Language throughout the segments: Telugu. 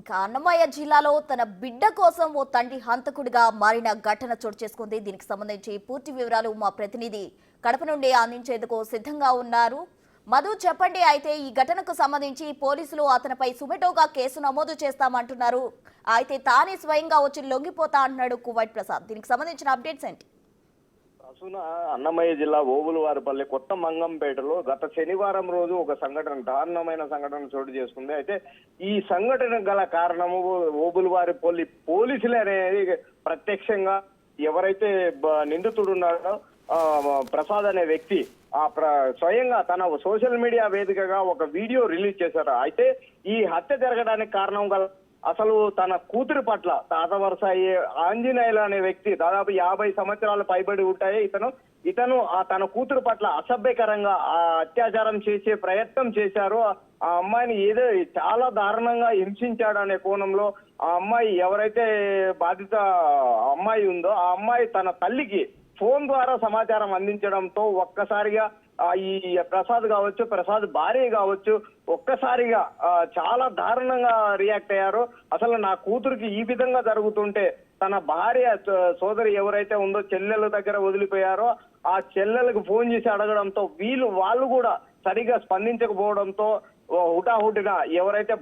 ఇంకా అన్నమయ్య జిల్లాలో తన బిడ్డ కోసం ఓ తండ్రి హంతకుడిగా మారిన ఘటన చోటు చేసుకుంది. దీనికి సంబంధించి పూర్తి వివరాలు మా ప్రతినిధి కడప నుండి అందించేందుకు సిద్ధంగా ఉన్నారు. మధు, చెప్పండి. అయితే ఈ ఘటనకు సంబంధించి పోలీసులు అతనిపై సుమోటోగా కేసు నమోదు చేస్తామంటున్నారు. అయితే తానే స్వయంగా వచ్చి లొంగిపోతా అంటున్నాడు కువైట్ ప్రసాద్. దీనికి సంబంధించిన అప్డేట్స్ ఏంటి? ప్రస్తుత అన్నమయ్య జిల్లా ఓబులవారిపల్లి కొత్త మంగంపేటలో గత శనివారం రోజు ఒక దారుణమైన సంఘటన చోటు చేసుకుంది. అయితే ఈ సంఘటన గల కారణము ఓబులవారిపల్లి పోలీసులే అనేది ప్రత్యక్షంగా ఎవరైతే నిందితుడు ఉన్నాడో ప్రసాద్ అనే వ్యక్తి స్వయంగా తన సోషల్ మీడియా వేదికగా ఒక వీడియో రిలీజ్ చేశారు. అయితే ఈ హత్య జరగడానికి కారణం గల అసలు తన కూతురి పట్ల తాత వరుస అయ్యే ఆంజనేయులు అనే వ్యక్తి దాదాపు 50 సంవత్సరాలు పైబడి ఉంటాయి. ఇతను తన కూతురు పట్ల అసభ్యకరంగా అత్యాచారం చేసే ప్రయత్నం చేశారు. ఆ అమ్మాయిని ఏదో చాలా దారుణంగా హింసించాడు అనే కోణంలో ఆ అమ్మాయి ఎవరైతే బాధిత అమ్మాయి ఉందో ఆ అమ్మాయి తన తల్లికి ఫోన్ ద్వారా సమాచారం అందించడంతో ఒక్కసారిగా ఈ ప్రసాద్ కావచ్చు, ప్రసాద్ భార్య కావచ్చు, ఒక్కసారిగా చాలా దారుణంగా రియాక్ట్ అయ్యారు. అసలు నా కూతురికి ఈ విధంగా జరుగుతుంటే తన భార్య సోదరి ఎవరైతే ఉందో చెల్లెల దగ్గర వదిలిపోయారో ఆ చెల్లెలకు ఫోన్ చేసి అడగడంతో వాళ్ళు కూడా సరిగా స్పందించకపోవడంతో హుటాహుటిన ఎవరైతే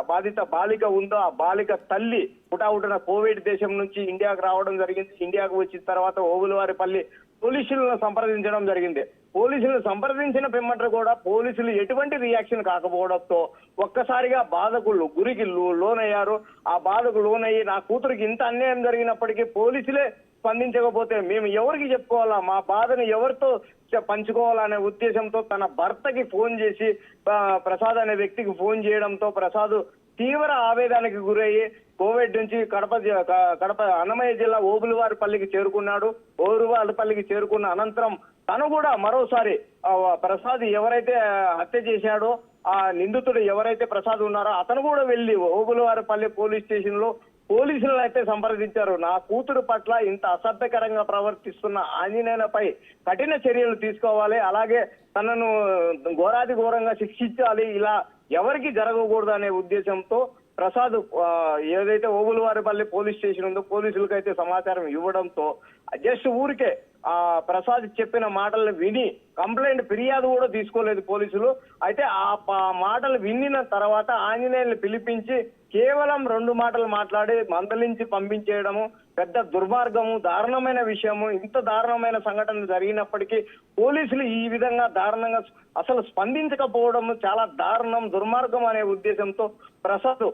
బాధిత బాలిక ఉందో ఆ బాలిక తల్లి హుటాహుటిన కోవిడ్ దేశం నుంచి ఇండియాకు రావడం జరిగింది. ఇండియాకు వచ్చిన తర్వాత ఓబులవారిపల్లి పోలీసులను సంప్రదించడం జరిగింది. పోలీసులను సంప్రదించిన పిమ్మట కూడా పోలీసులు ఎటువంటి రియాక్షన్ కాకపోవడంతో ఒక్కసారిగా బాధకులు గురికి లోనయ్యారు. ఆ బాధకు లోనయ్యి నా కూతురికి ఇంత అన్యాయం జరిగినప్పటికీ పోలీసులే స్పందించకపోతే మేము ఎవరికి చెప్పుకోవాలా, మా బాధను ఎవరితో పంచుకోవాలనే ఉద్దేశంతో తన భర్తకి ఫోన్ చేసి ప్రసాద్ అనే వ్యక్తికి ఫోన్ చేయడంతో ప్రసాద్ తీవ్ర ఆవేదనకి గురయ్యి కోవిడ్ నుంచి కడప అన్నమయ్య జిల్లా ఓబులవారిపల్లికి చేరుకున్నాడు. ఓబులవారిపల్లికి చేరుకున్న అనంతరం తను కూడా మరోసారి ప్రసాద్ ఎవరైతే హత్య చేశాడో ఆ నిందితుడు ఎవరైతే ప్రసాద్ ఉన్నారో అతను కూడా వెళ్లి ఓబులవారిపల్లి పోలీస్ స్టేషన్ లో పోలీసులను అయితే సంప్రదించారు. నా కూతురు పట్ల ఇంత అసభ్యకరంగా ప్రవర్తిస్తున్న ఆంజనేయులపై కఠిన చర్యలు తీసుకోవాలి, అలాగే తనను ఘోరాతి ఘోరంగా శిక్షించాలి, ఇలా ఎవరికి జరగకూడదు అనే ఉద్దేశంతో ప్రసాద్ ఏదైతే ఓబులవారిపల్లి పోలీస్ స్టేషన్ ఉందో పోలీసులకు అయితే సమాచారం ఇవ్వడంతో జస్ట్ ఊరికే ప్రసాద్ చెప్పిన మాటలను విని కంప్లైంట్ ఫిర్యాదు కూడా తీసుకోలేదు పోలీసులు. అయితే ఆ మాటలు వినిన తర్వాత ఆంజనేయుల్ని పిలిపించి కేవలం 2 మాటలు మాట్లాడి మందలించి పంపించేయడము పెద్ద దుర్మార్గము, దారుణమైన విషయము. ఇంత దారుణమైన సంఘటన జరిగినప్పటికీ పోలీసులు ఈ విధంగా దారుణంగా అసలు స్పందించకపోవడం చాలా దారుణం, దుర్మార్గం అనే ఉద్దేశంతో ప్రసాద్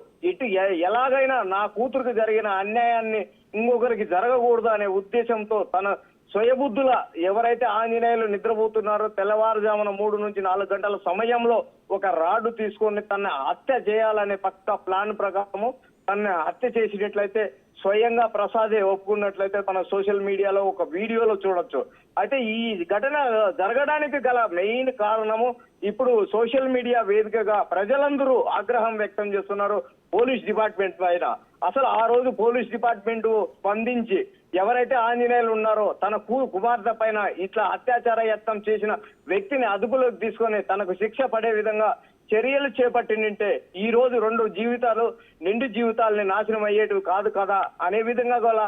ఎలాగైనా నా కూతురికి జరిగిన అన్యాయాన్ని ఇంకొకరికి జరగకూడదు అనే ఉద్దేశంతో తన స్వయబుద్ధుల ఎవరైతే ఆంజనేయులు నిద్రపోతున్నారో తెల్లవారుజామున 3 నుంచి 4 గంటల సమయంలో ఒక రాడ్డు తీసుకొని తన హత్య చేయాలనే పక్కా ప్లాన్ ప్రకారము తన హత్య చేసినట్లయితే స్వయంగా ప్రసాదే ఒప్పుకున్నట్లయితే తన సోషల్ మీడియాలో ఒక వీడియోలో చూడొచ్చు. అయితే ఈ ఘటన జరగడానికి గల మెయిన్ కారణము ఇప్పుడు సోషల్ మీడియా వేదికగా ప్రజలందరూ ఆగ్రహం వ్యక్తం చేస్తున్నారు పోలీస్ డిపార్ట్మెంట్ పైన. అసలు ఆ రోజు పోలీస్ డిపార్ట్మెంట్ స్పందించి ఎవరైతే ఆంజనేయులు ఉన్నారో తన కుమార్తె పైన ఇట్లా అత్యాచార యత్నం చేసిన వ్యక్తిని అదుపులోకి తీసుకొని తనకు శిక్ష పడే విధంగా చర్యలు చేపట్టింటే ఈ రోజు 2 జీవితాలు నిండు జీవితాలని నాశనం అయ్యేటివి కాదు కదా అనే విధంగా గల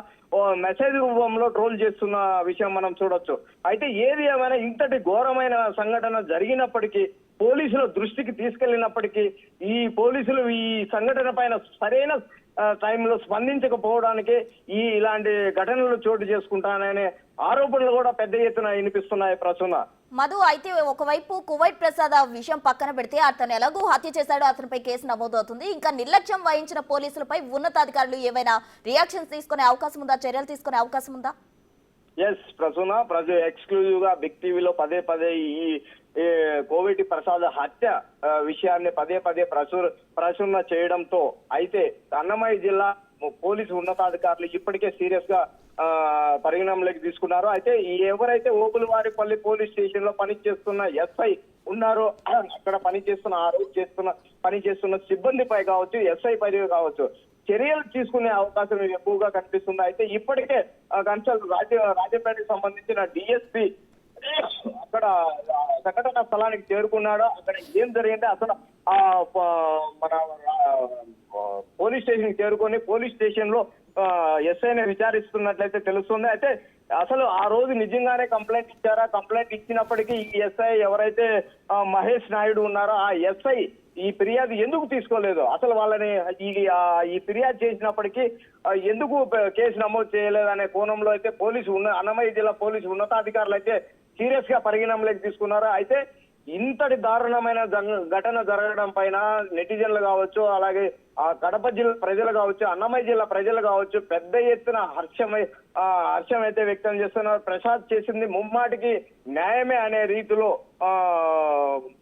మెసేజ్ రూపంలో ట్రోల్ చేస్తున్న విషయం మనం చూడొచ్చు. అయితే ఏది ఏమైనా ఇంతటి ఘోరమైన సంఘటన జరిగినప్పటికీ పోలీసుల దృష్టికి తీసుకెళ్లినప్పటికీ ఈ పోలీసులు ఈ సంఘటన పైన సరైన టైంలో స్పందించకపోవడానికి ఇలాంటి ఘటనలు చోటు చేసుకుంటాననే ఆరోపణలు కూడా పెద్ద ఎత్తున వినిపిస్తున్నాయి. ప్రసన్న మధు, అయితే ఒకవైపు కువైట్ ప్రసాద్ ఆ విషయం పక్కన పెడితే అతను ఎలాగూ హత్య చేశాడో అతనిపై కేసు నమోదు అవుతుంది. ఇంకా నిర్లక్ష్యం వహించిన పోలీసులపై ఉన్నతాధికారులు ఏమైనా రియాక్షన్స్ తీసుకునే అవకాశం ఉందా, చర్యలు తీసుకునే అవకాశం ఉందా? ఎస్ ప్రసన్న, ఎక్స్క్లూజివ్ గా బిగ్ టీవీలో పదే ఈ కోవిడ్ ప్రసాద్ హత్య విషయాన్ని పదే ప్రచురణ చేయడంతో అయితే అన్నమయ్య జిల్లా పోలీసు ఉన్నతాధికారులు ఇప్పటికే సీరియస్ గా పరిగణనలోకి తీసుకున్నారు. అయితే ఎవరైతే ఓబులవారిపల్లి పోలీస్ స్టేషన్ లో పనిచేస్తున్న ఎస్ఐ ఉన్నారో అక్కడ పనిచేస్తున్న సిబ్బందిపై కావచ్చు, ఎస్ఐ పై కావచ్చు చర్యలు తీసుకునే అవకాశం ఎక్కువగా కనిపిస్తుంది. అయితే ఇప్పటికే కన్సల్ రాజపేటకు సంబంధించిన డిఎస్పీ అక్కడ సంఘటన స్థలానికి చేరుకున్నాడు. అక్కడ ఏం జరిగింది అసలు మన పోలీస్ స్టేషన్ చేరుకొని పోలీస్ స్టేషన్ లో ఎస్ఐని విచారిస్తున్నట్లయితే తెలుస్తుంది. అయితే అసలు ఆ రోజు నిజంగానే కంప్లైంట్ ఇచ్చారా? కంప్లైంట్ ఇచ్చినప్పటికీ ఈ ఎస్ఐ ఎవరైతే మహేష్ నాయుడు ఉన్నారో ఆ ఎస్ఐ ఈ ఫిర్యాదు ఎందుకు తీసుకోలేదు? అసలు వాళ్ళని ఈ ఫిర్యాదు చేసినప్పటికీ ఎందుకు కేసు నమోదు చేయలేదు అనే కోణంలో అయితే అన్నమయ్య జిల్లా పోలీసు ఉన్నతాధికారులు అయితే సీరియస్ గా పరిగణనలోకి తీసుకున్నారు. అయితే ఇంతటి దారుణమైన ఘటన జరగడం పైన నెటిజన్లు కావచ్చు, అలాగే కడప జిల్లా ప్రజలు కావచ్చు, అన్నమయ్య జిల్లా ప్రజలు కావచ్చు పెద్ద ఎత్తున హర్షం అయితే వ్యక్తం చేస్తున్నారు. ప్రసాద్ చేసింది ముమ్మాటికి న్యాయమే అనే రీతిలో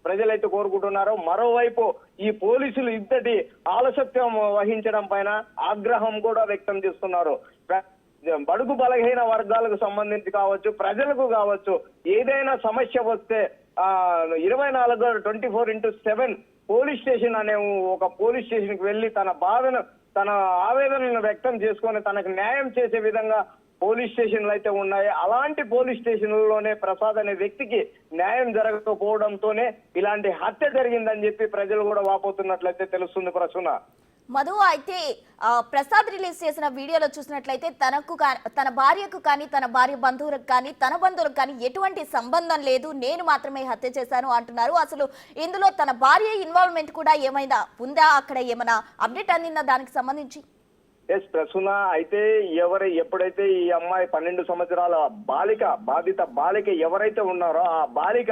ప్రజలైతే కోరుకుంటున్నారు. మరోవైపు ఈ పోలీసులు ఇంతటి ఆలస్యం వహించడం పైన ఆగ్రహం కూడా వ్యక్తం చేస్తున్నారు. బడుగు బలహీన వర్గాలకు సంబంధించి కావచ్చు, ప్రజలకు కావచ్చు, ఏదైనా సమస్య వస్తే 24/7 పోలీస్ స్టేషన్ అనే ఒక పోలీస్ స్టేషన్ కి వెళ్లి తన ఆవేదనను వ్యక్తం చేసుకొని తనకు న్యాయం చేసే విధంగా పోలీస్ స్టేషన్లు అయితే ఉన్నాయి. అలాంటి పోలీస్ స్టేషన్లలోనే ప్రసాద్ అనే వ్యక్తికి న్యాయం జరగకపోవడంతోనే ఇలాంటి హత్య జరిగిందని చెప్పి ప్రజలు కూడా వాపోతున్నట్లయితే తెలుస్తుంది ప్రసూన. మధు, అయితే ప్రసాద్ రిలీజ్ చేసిన వీడియోలో చూసినట్లయితే తన భార్యకు కానీ తన భార్య బంధువులకు కానీ తన బంధువులకు కానీ ఎటువంటి సంబంధం లేదు, నేను మాత్రమే హత్య చేశాను అంటున్నారు. అసలు ఇందులో తన భార్య ఇన్వాల్వ్మెంట్ కూడా ఏమైనా ఉందా? అక్కడ ఏమైనా అప్డేట్ అందిందా దానికి సంబంధించి? ఎస్ ప్రసూన, అయితే ఎప్పుడైతే ఈ అమ్మాయి 12 సంవత్సరాల బాధిత బాలిక ఎవరైతే ఉన్నారో ఆ బాలిక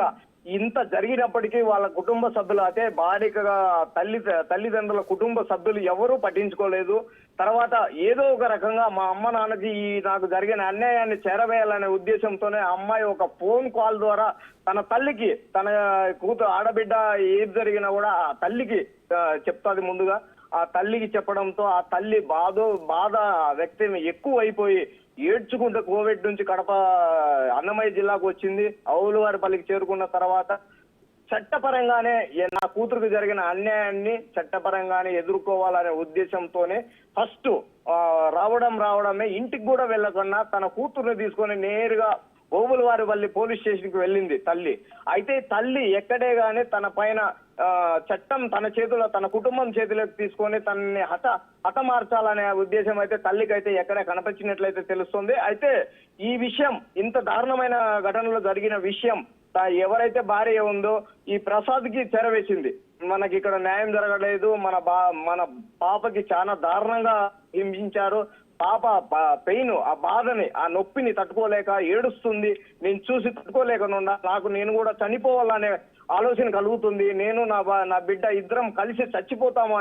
ఇంత జరిగినప్పటికీ వాళ్ళ కుటుంబ సభ్యులు అయితే బాలికగా తల్లిదండ్రుల కుటుంబ సభ్యులు ఎవరూ పట్టించుకోలేదు. తర్వాత ఏదో ఒక రకంగా మా అమ్మ నాన్నకి నాకు జరిగిన అన్యాయాన్ని చేరవేయాలనే ఉద్దేశంతోనే అమ్మాయి ఒక ఫోన్ కాల్ ద్వారా తన తల్లికి, తన కూతురు ఆడబిడ్డ ఏది జరిగినా కూడా ఆ తల్లికి చెప్తాది. ముందుగా ఆ తల్లికి చెప్పడంతో ఆ తల్లి బాధ వ్యక్తం ఎక్కువైపోయి ఏడ్చుకుంటూ కోవిడ్ నుంచి కడప అన్నమయ్య జిల్లాకు వచ్చింది. అవులువారిపల్లికి చేరుకున్న తర్వాత చట్టపరంగానే నా కూతురుకు జరిగిన అన్యాయాన్ని చట్టపరంగానే ఎదుర్కోవాలనే ఉద్దేశంతోనే ఫస్ట్ రావడమే, ఇంటికి కూడా వెళ్ళకుండా తన కూతురుని తీసుకొని నేరుగా ఓబులవారిపల్లి పోలీస్ స్టేషన్ కి వెళ్ళింది తల్లి. అయితే తల్లి ఎక్కడే గానీ తన పైన చట్టం తన చేతిలో, తన కుటుంబం చేతిలోకి తీసుకొని తనని హతమార్చాలనే ఉద్దేశం అయితే తల్లికి అయితే ఎక్కడ కనిపించినట్లయితే తెలుస్తుంది. అయితే ఈ విషయం, ఇంత దారుణమైన ఘటనలో జరిగిన విషయం ఎవరైతే భార్య ఉందో ఈ ప్రసాద్ కి చెరవేసింది. మనకి ఇక్కడ న్యాయం జరగలేదు, మన పాపకి చాలా దారుణంగా హింసించారు, పాప పెయిన్, ఆ బాధని, ఆ నొప్పిని తట్టుకోలేక ఏడుస్తుంది, నేను చూసి తట్టుకోలేకనున్నా నేను కూడా చనిపోవాలనే ఆలోచన కలుగుతుంది, నేను నా బిడ్డ ఇద్దరం కలిసి చచ్చిపోతాము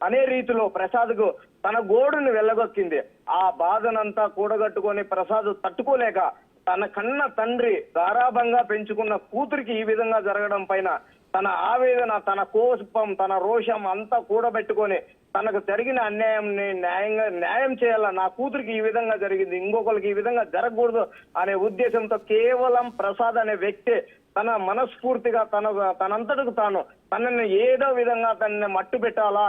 అనే రీతిలో ప్రసాద్కు తన గోడుని వెళ్ళగొక్కింది. ఆ బాధనంతా కూడగట్టుకొని ప్రసాద్ తట్టుకోలేక తన కన్న తండ్రి గారాభంగా పెంచుకున్న కూతురికి ఈ విధంగా జరగడం పైన తన ఆవేదన, తన కోపం, తన రోషం అంతా కూడబెట్టుకొని తనకు జరిగిన అన్యాయంని న్యాయం చేయాల, నా కూతురికి ఈ విధంగా జరిగింది, ఇంకొకరికి ఈ విధంగా జరగకూడదు అనే ఉద్దేశంతో కేవలం ప్రసాద్ అనే వ్యక్తి తన మనస్ఫూర్తిగా తనంతటికి తాను తనని ఏదో విధంగా తనని మట్టు పెట్టాలా,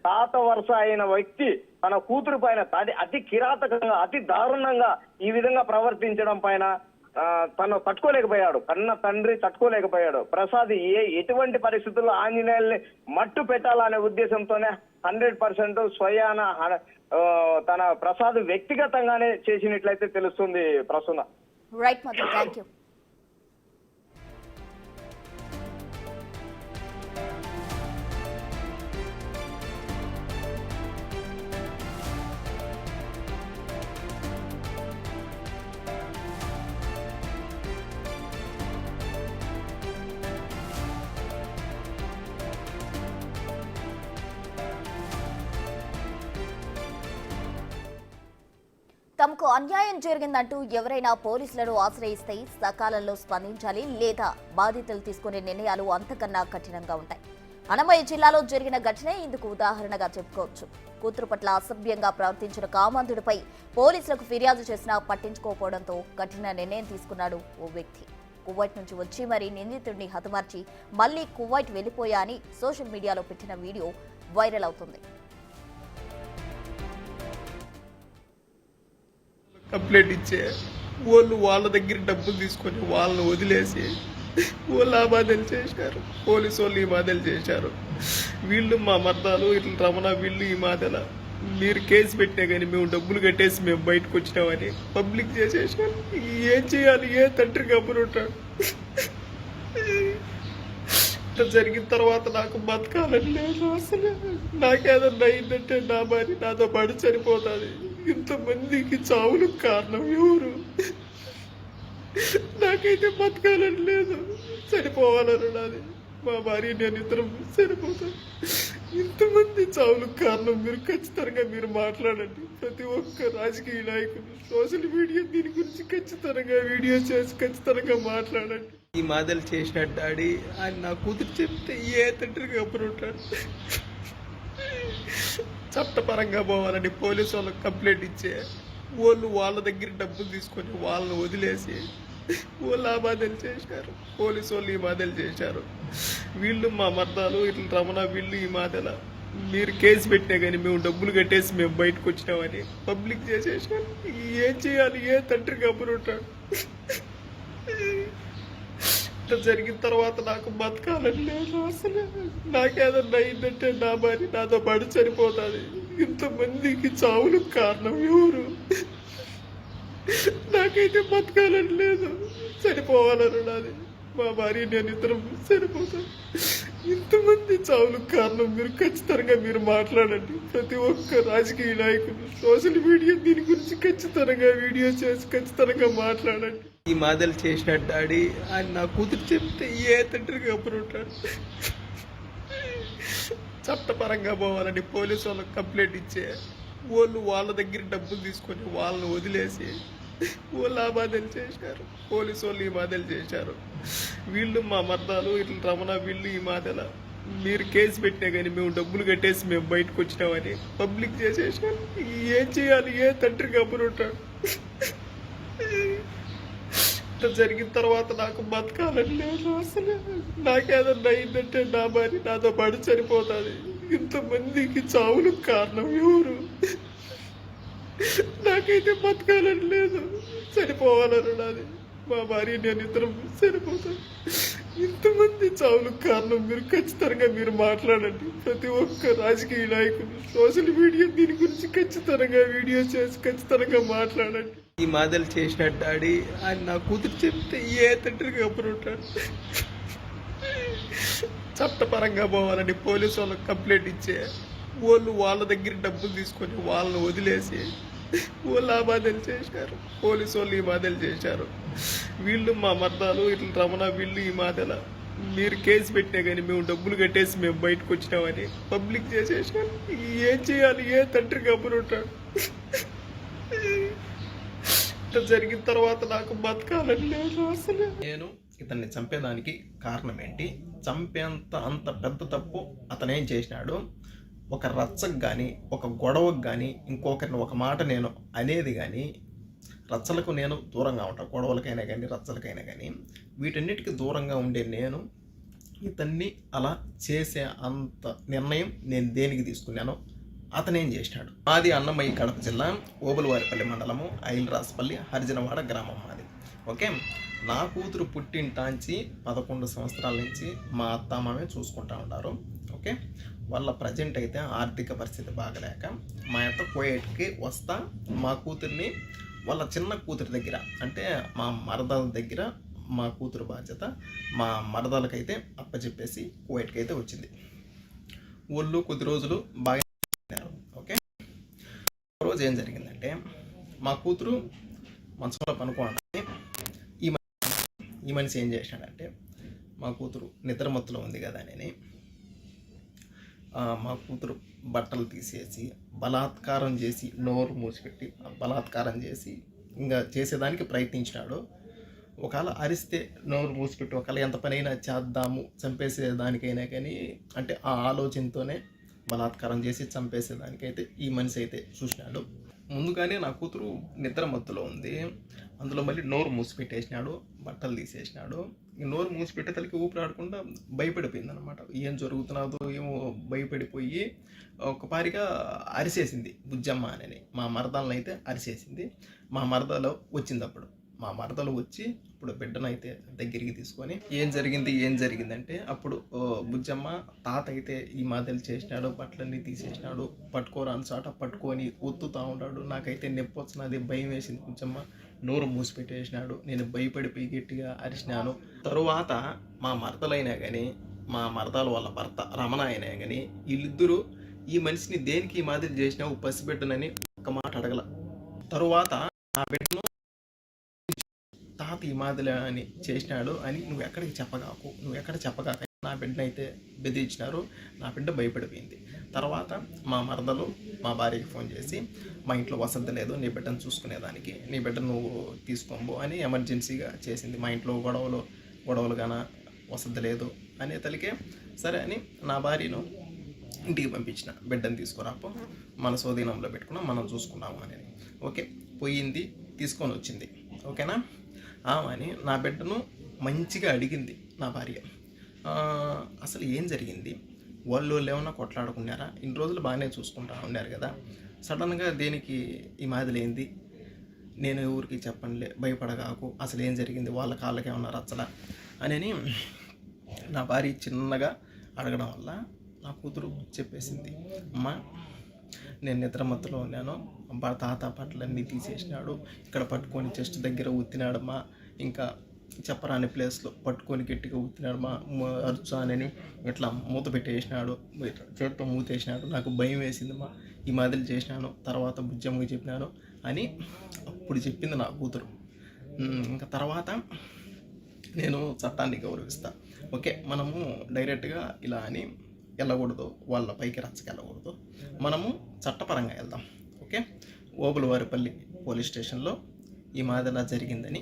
తాత వరుస అయిన వ్యక్తి తన కూతురు పైన అతి కిరాతకంగా, అతి దారుణంగా ఈ విధంగా ప్రవర్తించడం పైన తను తట్టుకోలేకపోయాడు. కన్న తండ్రి తట్టుకోలేకపోయాడు. ప్రసాద్ ఎటువంటి పరిస్థితుల్లో ఆంజనేయుల్ని మట్టు పెట్టాలనే ఉద్దేశంతోనే 100% స్వయాన తన ప్రసాద్ వ్యక్తిగతంగానే చేసినట్లయితే తెలుస్తుంది ప్రసూన. Right Madhu, thank you. తమకు అన్యాయం జరిగిందంటూ ఎవరైనా పోలీసులను ఆశ్రయిస్తే సకాలంలో స్పందించాలి, లేదా బాధితులు తీసుకునే నిర్ణయాలు అంతకన్నా కఠినంగా ఉంటాయి. అన్నమయ్య జిల్లాలో జరిగిన ఘటనే ఇందుకు ఉదాహరణగా చెప్పుకోవచ్చు. కూతురు పట్ల అసభ్యంగా ప్రవర్తించిన కామాంధుడిపై పోలీసులకు ఫిర్యాదు చేసినా పట్టించుకోకపోవడంతో కఠిన నిర్ణయం తీసుకున్నాడు ఓ వ్యక్తి. కువైట్ నుంచి వచ్చి మరీ నిందితుడిని హతమార్చి మళ్లీ కువైట్ వెళ్లిపోయా అని సోషల్ మీడియాలో పెట్టిన వీడియో వైరల్ అవుతుంది. కంప్లైంట్ ఇచ్చే వాళ్ళు వాళ్ళ దగ్గర డబ్బులు తీసుకొని వాళ్ళని వదిలేసి వాళ్ళు ఆ బాధలు చేశారు, పోలీసు వాళ్ళు ఈ బాధలు చేశారు. వీళ్ళు మా మర్దాలు ఇట్లా రమణ వీళ్ళు ఈ మాటల మీరు కేసు పెట్టినా కానీ మేము డబ్బులు కట్టేసి మేము బయటకు వచ్చినామని పబ్లిక్ చేసేసారు. ఏం చేయాలి? ఏ తండ్రి గబ్బునుంటాడు? ఇట్లా జరిగిన తర్వాత నాకు బతకాలని లేదు. అసలు నాకేదన్నా అయిందంటే నా భార్య నాతో పాటు చనిపోతుంది. ఇంతమందికి చావులకు కారణం ఎవరు? నాకైతే బతకాలని లేదు, చనిపోవాలని నాది. మా భార్య నేను ఇద్దరం చనిపోతాం. ఇంతమంది చావులకు కారణం మీరు ఖచ్చితంగా మీరు మాట్లాడండి. ప్రతి ఒక్క రాజకీయ నాయకులు సోషల్ మీడియా దీని గురించి ఖచ్చితంగా వీడియో చేసి ఖచ్చితంగా మాట్లాడండి. ఈ మాదలు చేసిన డాడీ ఆయన నా కూతురు చెప్తే ఏ తండ్రికి అప్పుడు ఉంటాడు. చట్టపరంగా పోవాలని పోలీసు వాళ్ళకి కంప్లైంట్ ఇచ్చే వాళ్ళు వాళ్ళ దగ్గర డబ్బులు తీసుకొని వాళ్ళని వదిలేసి వాళ్ళు ఆ బాధలు చేశారు. పోలీసు వాళ్ళు ఈ బాధలు చేశారు. వీళ్ళు మా మర్దాలు ఇట్లా రమణ వీళ్ళు ఈ మాటల మీరు కేసు పెట్టినా కానీ మేము డబ్బులు కట్టేసి మేము బయటకు వచ్చినామని పబ్లిక్ చేసేసారు. ఏం చేయాలి? ఏ తండ్రి గబ్బునుంటాడు? ఇట్లా జరిగిన తర్వాత నాకు బతకాలని లేదు. అసలు నాకేదన్నా అయిందంటే నా భార్య నాతో పాటు చనిపోతుంది. ఇంతమందికి చావులకు కారణం ఎవరు? నాకైతే బతకాలని లేదు, చనిపోవాలని నాది. మా భార్య నేను ఇద్దరం చనిపోతాం. ఇంతమంది చావులకు కారణం మీరు ఖచ్చితంగా మీరు మాట్లాడండి. ప్రతి ఒక్క రాజకీయ నాయకులు సోషల్ మీడియా దీని గురించి ఖచ్చితంగా వీడియో చేసి ఖచ్చితంగా మాట్లాడండి. ఈ మాదలు చేసిన డాడీ ఆయన నా కూతురు చెప్తే ఏ తండ్రికి అప్పుడు ఉంటాడు. చట్టపరంగా పోవాలని పోలీసు వాళ్ళకి కంప్లైంట్ ఇచ్చే వాళ్ళు వాళ్ళ దగ్గర డబ్బులు తీసుకొని వాళ్ళని వదిలేసి వాళ్ళు ఆ బాధలు చేశారు. పోలీసు వాళ్ళు ఈ బాధలు చేశారు. వీళ్ళు మా మర్దాలు ఇట్లా రమణ వీళ్ళు ఈ మాటల మీరు కేసు పెట్టినా కానీ మేము డబ్బులు కట్టేసి మేము బయటకు వచ్చినామని పబ్లిక్ చేసేసారు. ఏం చేయాలి? ఏ తండ్రి గబ్బునుంటాడు? ఇట్లా జరిగిన తర్వాత నాకు బతకాలని లేదు. అసలు నాకేదన్నా అయిందంటే నా భార్య నాతో పాటు చనిపోతుంది. ఇంతమందికి చావులకు కారణం ఎవరు? నాకైతే బతకాలని లేదు, చనిపోవాలని నాది. మా భార్య నేను ఇద్దరం చనిపోతాం. ఇంతమంది చావులకు కారణం మీరు ఖచ్చితంగా మీరు మాట్లాడండి. ప్రతి ఒక్క రాజకీయ నాయకులు సోషల్ మీడియా దీని గురించి ఖచ్చితంగా వీడియో చేసి ఖచ్చితంగా మాట్లాడండి. ఈ మాదలు చేసిన డాడీ ఆయన నా కూతురు చెప్తే ఏ తండ్రికి అప్పుడు ఉంటాడు. చట్టపరంగా పోవాలని పోలీసు వాళ్ళకి కంప్లైంట్ ఇచ్చే వాళ్ళు వాళ్ళ దగ్గర డబ్బులు తీసుకొని వాళ్ళని వదిలేసి వాళ్ళు ఆ బాధలు చేశారు. పోలీసు వాళ్ళు ఈ బాధలు చేశారు. వీళ్ళు మా మర్దాలు ఇట్లా రమణ వీళ్ళు ఈ మాటల మీరు కేసు పెట్టినా కానీ మేము డబ్బులు కట్టేసి మేము బయటకు వచ్చినామని పబ్లిక్ చేసేసారు. ఏం చేయాలి? ఏ తండ్రి గబ్బునుంటాడు? ఇట్లా జరిగిన తర్వాత నాకు బతకాలని లేదు. అసలు నేను ఇతన్ని చంపేదానికి కారణం ఏంటి? చంపేంత అంత పెద్ద తప్పు అతనేం చేసినాడు? ఒక రచ్చకు కానీ ఒక గొడవకు కానీ ఇంకొకరిని ఒక మాట నేను అనేది కానీ, రచ్చలకు నేను దూరంగా ఉంటాను, గొడవలకైనా కానీ రచ్చలకైనా కానీ వీటన్నిటికీ దూరంగా ఉండే నేను ఇతన్ని అలా చేసే అంత నిర్ణయం నేను దేనికి తీసుకున్నానో అతనేం చేసినాడు. మాది అన్నమయ్య కడప జిల్లా ఓబులవారిపల్లి మండలము ఐలరాజపల్లి హరిజనవాడ గ్రామం మాది. ఓకే, నా కూతురు పుట్టింటాంచి 11 సంవత్సరాల నుంచి మా అత్తమామే చూసుకుంటా ఉంటారు. ఓకే, వాళ్ళ ప్రజెంట్ అయితే ఆర్థిక పరిస్థితి బాగలేక మా అత్త కోయేట్కి వస్తా మా కూతుర్ని వాళ్ళ చిన్న కూతురి దగ్గర, అంటే మా మరదల దగ్గర మా కూతురు బాధ్యత మా మరదలకైతే అప్పచెప్పేసి కోయేట్కి అయితే వచ్చింది. వాళ్ళు కొద్ది రోజులు బాగా. ఓకే, రోజు ఏం జరిగిందంటే మా కూతురు మంచంలో పనుకోవడానికి ఈ మనిషి ఏం చేశాడంటే, మా కూతురు నిద్రమత్తులో ఉంది కదా అని మా కూతురు బట్టలు తీసేసి బలాత్కారం చేసి నోరు మూసిపెట్టి బలాత్కారం చేసి ఇంకా చేసేదానికి ప్రయత్నించినాడు. ఒకవేళ అరిస్తే నోరు మూసిపెట్టి ఒకవేళ ఎంత పనైనా చేద్దాము చంపేసేదానికైనా కానీ, అంటే ఆ ఆలోచనతోనే బలాత్కారం చేసి చంపేసేదానికైతే ఈ మనిషి అయితే చూసినాడు. ముందుగానే నా కూతురు నిద్ర మత్తులో ఉంది, అందులో మళ్ళీ నోరు మూసిపెట్టేసినాడు, బట్టలు తీసేసినాడు. ఈ నోరు మూసిపెట్టే తలకి ఊపిరాడకుండా భయపడిపోయింది అనమాట. ఏం జరుగుతున్నదో ఏమో భయపడిపోయి ఒకపారిగా అరిసేసింది బుజ్జమ్మ అని. మా మరదలను అయితే అరిసేసింది. మా మరదలో వచ్చింది అప్పుడు మా మరదలు వచ్చి ఇప్పుడు బిడ్డనైతే దగ్గరికి తీసుకొని ఏం జరిగిందంటే అప్పుడు బుజ్జమ్మ తాత అయితే ఈ మాదిరి చేసినాడు, బట్టలన్నీ తీసేసినాడు, పట్టుకోరాని చాట పట్టుకొని ఒత్తుతా ఉన్నాడు. నాకైతే నొప్పి వచ్చినది, భయం వేసింది. బుజ్జమ్మ నోరు మూసిపెట్టేసినాడు. నేను భయపడిపోయి గట్టిగా అరిచినాను. తరువాత మా మరదలైనా కానీ, మా మరదలు వాళ్ళ భర్త రమణ అయినా కానీ వీళ్ళిద్దరూ ఈ మనిషిని దేనికి ఈ మాదిరి చేసినావు పసిబిడ్డనని ఒక్క మాట అడగల. తరువాత నా బిడ్డను తాత ఈ మాదిరి అని చేసినాడు అని నువ్వు ఎక్కడ చెప్పగాక నా బిడ్డనైతే బెదిరించినారు. నా బిడ్డ భయపడిపోయింది. తర్వాత మా మరదలు మా భార్యకి ఫోన్ చేసి మా ఇంట్లో వసతి లేదు, నీ బిడ్డను చూసుకునేదానికి, నీ బిడ్డ నువ్వు తీసుకోబో అని ఎమర్జెన్సీగా చేసింది. మా ఇంట్లో గొడవలు గాన వసతి లేదు అనే తలికే సరే అని నా భార్యను ఇంటికి పంపించిన. బిడ్డను తీసుకురాపో, మన స్వాధీనంలో పెట్టుకున్నాం, మనం చూసుకున్నాము అని. ఓకే, పోయింది, తీసుకొని వచ్చింది. ఓకేనా అని నా బిడ్డను మంచిగా అడిగింది నా భార్య. అసలు ఏం జరిగింది, వాళ్ళు ఏమన్నా కొట్లాడుకున్నారా, ఇన్ని రోజులు బాగానే చూసుకుంటా ఉన్నారు కదా, సడన్గా దేనికి ఈ మాదిరి ఏంది, నేను ఎవరికి చెప్పండి, భయపడగాకు, అసలు ఏం జరిగింది, వాళ్ళ కాళ్ళకి ఏమన్నా రచ్చలా అని నా భార్య చిన్నగా అడగడం వల్ల నా కూతురు చెప్పేసింది. అమ్మ, నేను నిద్రమత్తులో ఉన్నాను, తాత బట్టలన్నీ తీసేసినాడు, ఇక్కడ పట్టుకొని చెస్ట్ దగ్గర ఉత్తినాడమ్మా, ఇంకా చెప్పరాని ప్లేస్లో పట్టుకొని గట్టిగా ఉత్తినాడమ్మా, అరుచానని ఇట్లా మూత పెట్టేసినాడు, చేతితో మూతేసినాడు, నాకు భయం వేసిందమ్మా, ఈ మాదిరి చేసినాను, తర్వాత బుజ్జమ్మకి చెప్పినాను అని అప్పుడు చెప్పింది నా కూతురు. ఇంకా తర్వాత నేను చట్టాన్ని గౌరవిస్తాను. ఓకే, మనము డైరెక్ట్గా ఇలా అని వెళ్ళకూడదు, వాళ్ళ పైకి రచ్చకెళ్ళకూడదు, మనము చట్టపరంగా వెళ్దాం. ఓకే, ఓబులవారిపల్లి పోలీస్ స్టేషన్లో ఈ మాదిరిలా జరిగిందని